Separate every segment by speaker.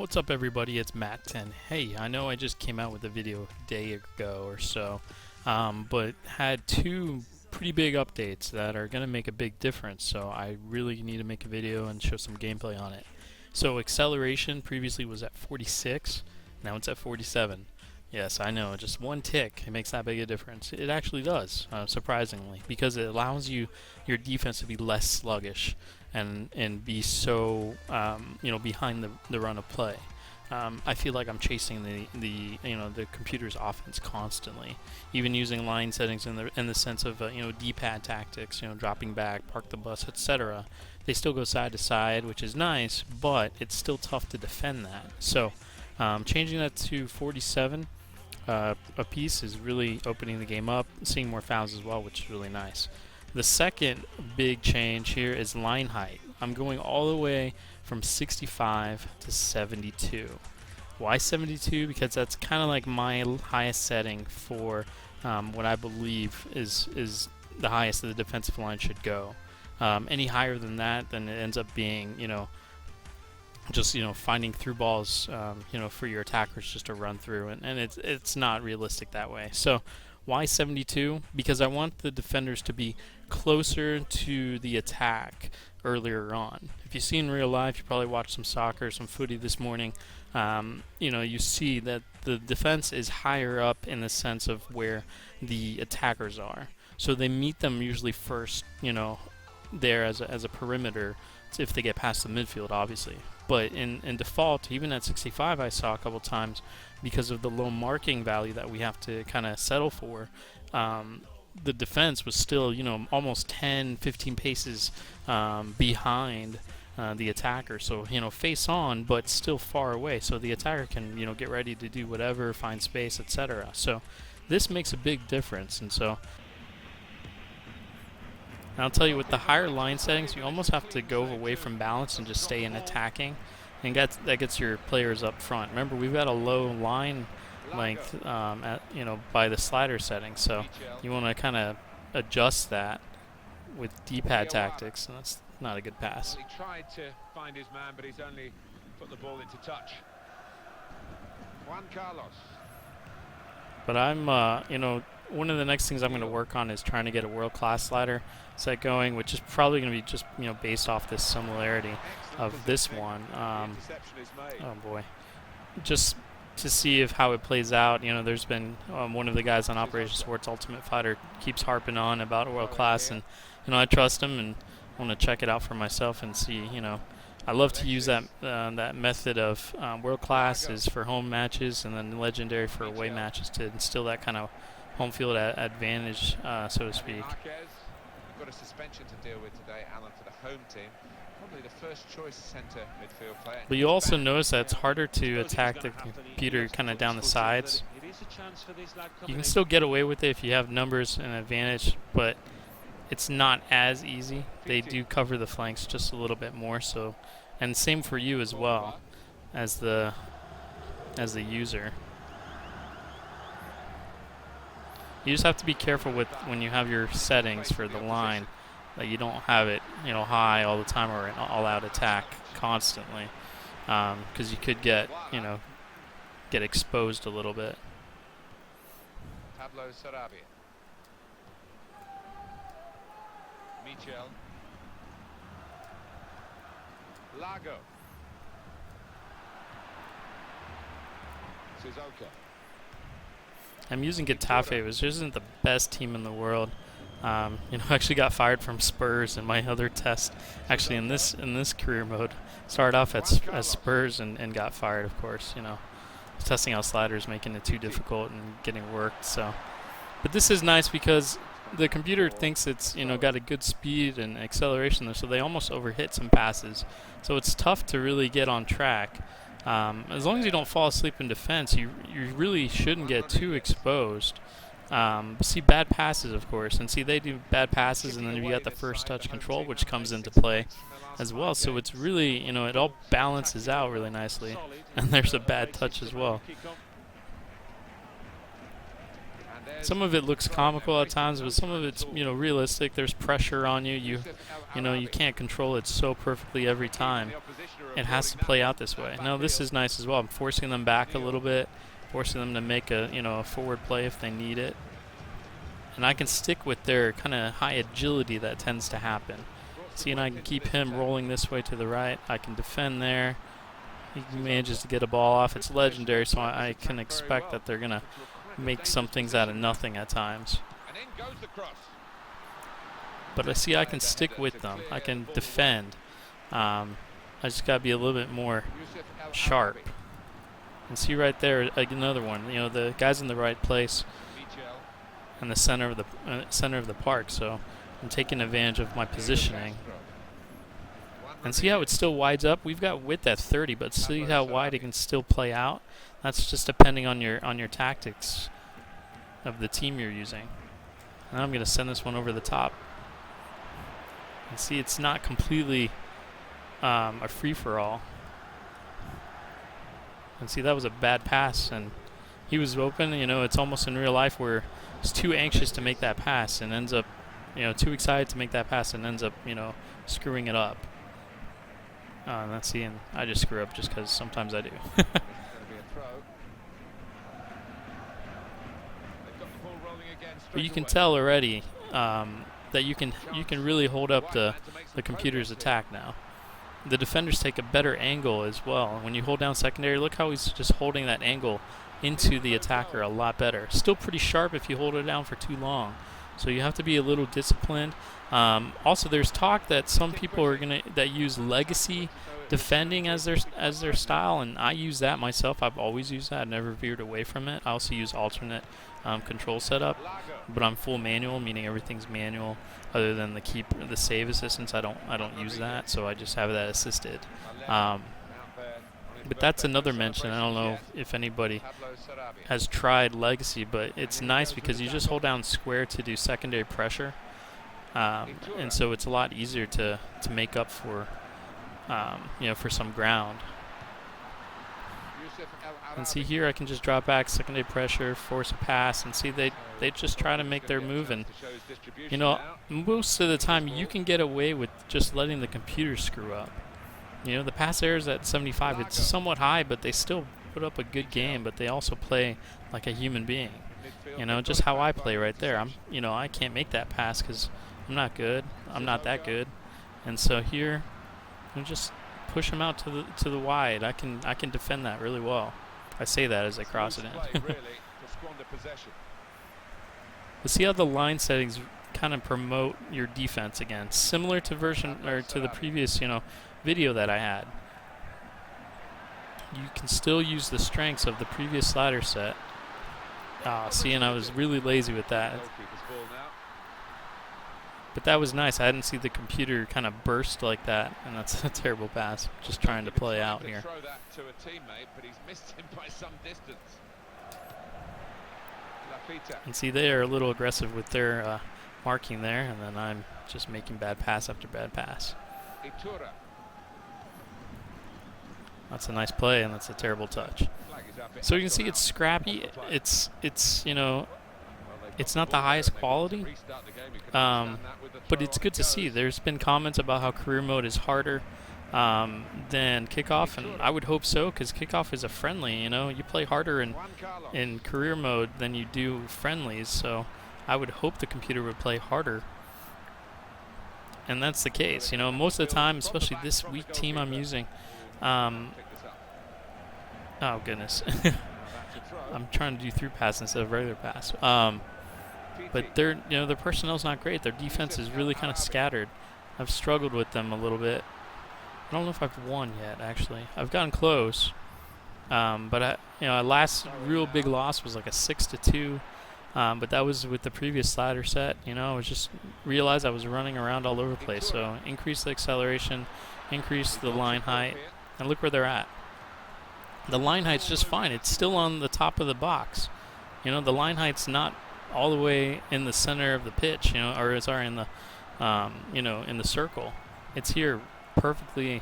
Speaker 1: What's up everybody, it's Matt, and hey, I know I just came out with a video a day ago or so, but had two pretty big updates that are going to make a big difference, so I really need to make a video and show some gameplay on it. So acceleration previously was at 46, now it's at 47. Yes, I know, just one tick, it makes that big a difference. It actually does, surprisingly, because it allows your defense to be less sluggish and be so behind the run of play. I feel like I'm chasing the computer's offense constantly, even using line settings in the sense of D-pad tactics, dropping back, park the bus, etc. They still go side to side, which is nice, but it's still tough to defend that. So changing that to 47 a piece is really opening the game up, seeing more fouls as well, which is really nice. The second big change here is line height. I'm going all the way from 65 to 72. Why 72? Because that's kind of like my highest setting for what I believe is the highest that the defensive line should go. Any higher than that, then it ends up being, just finding through balls, for your attackers just to run through, and it's not realistic that way. So why 72? Because I want the defenders to be closer to the attack earlier on. If you see in real life, you probably watched some soccer, some footy this morning. You see that the defense is higher up in the sense of where the attackers are. So they meet them usually first, there as a perimeter, if they get past the midfield, obviously. But in default, even at 65, I saw a couple times, because of the low marking value that we have to kind of settle for, the defense was still, almost 10, 15 paces behind the attacker. So, face on, but still far away. So the attacker can, get ready to do whatever, find space, etc. So this makes a big difference. And so I'll tell you, with the higher line settings, you almost have to go away from balance and just stay in attacking, and that gets your players up front. Remember, we've got a low line length by the slider settings, so you want to kind of adjust that with D-pad tactics, and that's not a good pass.
Speaker 2: He tried to find his man, but he's only put the ball into touch. Juan Carlos.
Speaker 1: But I'm, one of the next things I'm going to work on is trying to get a world-class slider set going, which is probably going to be just, based off this similarity of this one. Oh boy. Just to see how it plays out. There's been one of the guys on Operation Sports Ultimate Fighter keeps harping on about world-class, and, I trust him and want to check it out for myself and see, I love to use that method of world class is for home matches, and then legendary for away matches, to instill that kind of home field advantage, so to speak.
Speaker 2: Got a suspension to deal with today, Alan, for the home team. Probably the first choice centre midfield player.
Speaker 1: But you also notice that it's harder to attack the computer kind of down the sides. You can still get away with it if you have numbers and advantage, but it's not as easy. They do cover the flanks just a little bit more, so, and same for you as well as the user. You just have to be careful with when you have your settings for the line, that you don't have it high all the time or an all-out attack constantly, because you could get exposed a little bit.
Speaker 2: Pablo Sarabia. Michel. Lago. Suzuka.
Speaker 1: I'm using Getafe, which isn't the best team in the world. I actually got fired from Spurs in my other test. Actually, in this career mode, started off as Spurs and got fired. Of course, testing out sliders, making it too difficult and getting worked. So, but this is nice because the computer thinks it's got a good speed and acceleration, so they almost overhit some passes. So it's tough to really get on track. As long as you don't fall asleep in defense, you really shouldn't get too exposed. See bad passes, of course, and see they do bad passes, and then you got the first touch control, which comes into play as well. So it's really, it all balances out really nicely. And there's a bad touch as well. Some of it looks comical at times, but some of it's, you know, realistic. There's pressure on you. You know, you can't control it so perfectly every time. It has to play out this way. Now this is nice as well. I'm forcing them back a little bit, forcing them to make a, you know, a forward play if they need it. And I can stick with their kind of high agility that tends to happen. See, and I can keep him rolling this way to the right. I can defend there. He manages to get a ball off. It's legendary, so I can expect that they're going to make some things out of nothing at times. But I see I can stick with them. I can defend. I just got to be a little bit more sharp. And see right there, another one. You know, the guy's in the right place in the center of the park, so I'm taking advantage of my positioning. And see how it still wides up? We've got width at 30, but see how wide it can still play out? That's just depending on your tactics of the team you're using. Now I'm going to send this one over the top. And see, it's not completely a free-for-all. And see, that was a bad pass, and he was open. You know, it's almost in real life where he's too anxious to make that pass and ends up, you know, too excited to make that pass and ends up, you know, screwing it up. Let's see, and I just screw up just because sometimes I do. But you can tell already that you can really hold up the computer's attack now. The defenders take a better angle as well. When you hold down secondary, look how he's just holding that angle into the attacker a lot better. Still pretty sharp if you hold it down for too long. So you have to be a little disciplined. Also, there's talk that some people are that use legacy defending as their style, and I use that myself. I've always used that. I've never veered away from it. I also use alternate control setup, but I'm full manual, meaning everything's manual. Other than the save assistance, I don't use that, so I just have that assisted. But that's another mention. I don't know if anybody has tried Legacy, but it's nice because you just hold down square to do secondary pressure, and so it's a lot easier to make up for, you know, for some ground. And see here, I can just drop back, secondary pressure, force a pass, and see they just try to make their move. And you know, most of the time you can get away with just letting the computer screw up. You know, the pass errors at 75, it's somewhat high, but they still put up a good game, but they also play like a human being. You know, just how I play right there. You know, I can't make that pass because I'm not good. I'm not that good. And so here, I just push them out to the wide. I can defend that really well. I say that as I cross it in. But see how the line settings kind of promote your defense again, similar to the previous, you know, video that I had. You can still use the strengths of the previous slider set. See, and I was really lazy with that. But that was nice. I hadn't seen the computer kind of burst like that, and that's a terrible pass. Just trying to play out here. And see, they are a little aggressive with their marking there, and then I'm just making bad pass after bad pass. That's a nice play, and that's a terrible touch. So you can see it's scrappy. It's you know, it's not the highest quality, but it's good to see. There's been comments about how career mode is harder than kickoff, and I would hope so, because kickoff is a friendly. You know, you play harder in career mode than you do friendlies. So I would hope the computer would play harder. And that's the case. You know, most of the time, especially this weak team I'm using. Oh goodness, I'm trying to do through pass instead of regular pass. But their personnel's not great. Their defense is really kind of scattered. I've struggled with them a little bit. I don't know if I've won yet. Actually, I've gotten close. But our last real big loss was like a 6-2. But that was with the previous slider set. You know, I was just realized I was running around all over the place. So increase the acceleration, increase the line height, and look where they're at. The line height's just fine. It's still on the top of the box. You know, the line height's not all the way in the center of the pitch. You know, or sorry, in the in the circle. It's here perfectly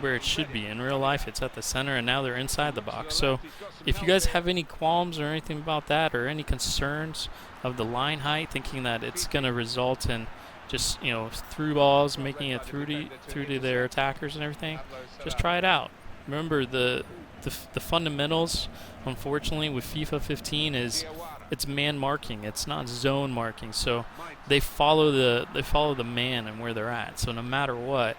Speaker 1: where it should be. In real life, it's at the center, and now they're inside the box. So if you guys have any qualms or anything about that, or any concerns of the line height, thinking that it's going to result in just, you know, through balls making it through to their attackers and everything, just try it out. Remember, the fundamentals, unfortunately, with FIFA 15 is it's man marking. It's not zone marking. So they follow the man and where they're at. So no matter what,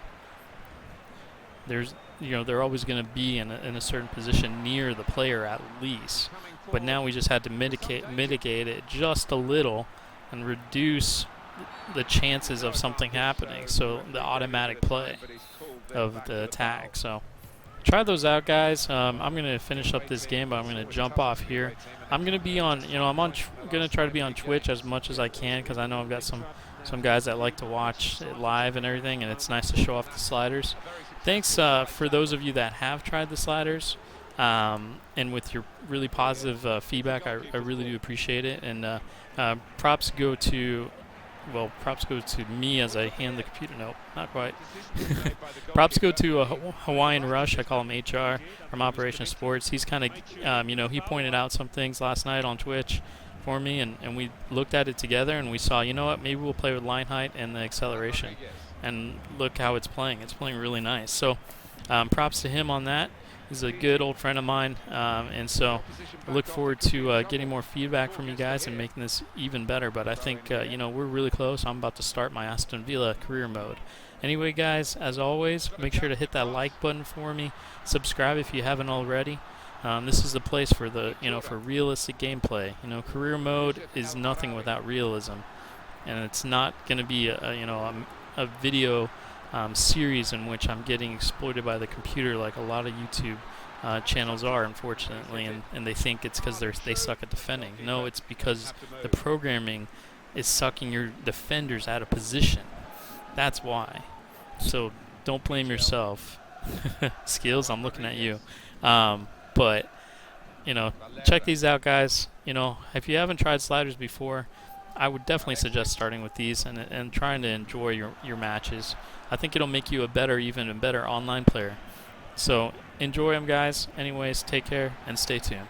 Speaker 1: they're always going to be in a certain position near the player at least. But now we just had to mitigate it just a little and reduce the chances of something happening. So the automatic play of the attack. So try those out, guys. I'm going to finish up this game, but I'm going to jump off here. I'm going to be on, going to try to be on Twitch as much as I can, because I know I've got some guys that like to watch it live and everything, and it's nice to show off the sliders. Thanks for those of you that have tried the sliders, and with your really positive feedback. I really do appreciate it. And props go to me as I hand the computer. Nope, not quite. Props go to Hawaiian Rush. I call him HR from Operation Sports. He's kind of, he pointed out some things last night on Twitch for me, and we looked at it together, and we saw, you know what, maybe we'll play with line height and the acceleration. And look how it's playing. It's playing really nice. So props to him on that. He's a good old friend of mine, and so I look forward to getting more feedback from you guys and making this even better. But I think, we're really close. I'm about to start my Aston Villa career mode. Anyway, guys, as always, make sure to hit that like button for me. Subscribe if you haven't already. This is the place for for realistic gameplay. Career mode is nothing without realism, and it's not going to be a video series in which I'm getting exploited by the computer like a lot of YouTube channels are, unfortunately, and they think it's because they suck at defending. No, it's because the programming is sucking your defenders out of position. That's why. So don't blame yourself. Skills, I'm looking at you. But check these out, guys. If you haven't tried sliders before, I would definitely suggest starting with these and trying to enjoy your matches. I think it'll make you even a better online player. So enjoy them, guys. Anyways, take care and stay tuned.